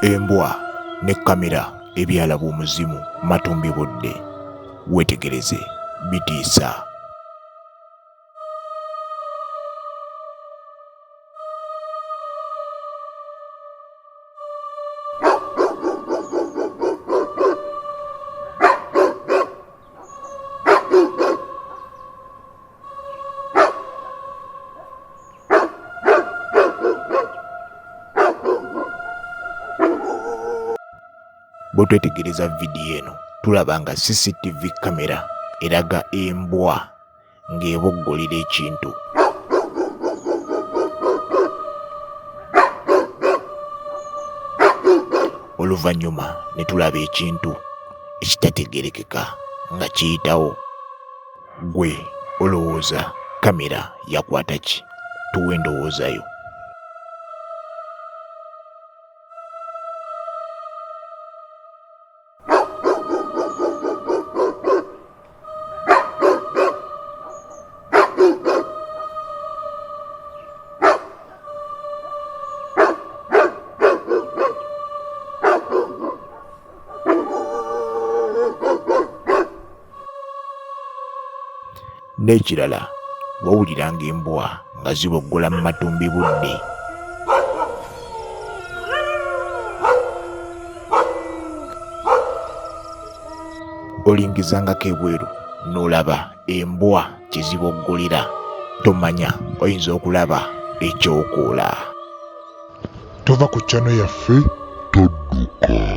Embwa ne kamera ebyalaba omuzimu matumbi budde. Weetegereze Bitisa. Bwe twetegereza vidiyo eno tulaba nga CCTV kamera eraga embwa ng'eboggolera ekintu. Oluvannyuma ne tulaba ekintu ekitategeerekeka nga kiyitawo. Gwe olowooza kamera yakwata ki? Tuwe endowooza yo. N'ekirala wawuliranga embwa nga ziboggola mu matumbi budde. Olingizangako ebweru n'olaba embwa kye ziboggolera, tomanya oyinza okulaba ekyokoola. Tova ku channel yaffe, todduka.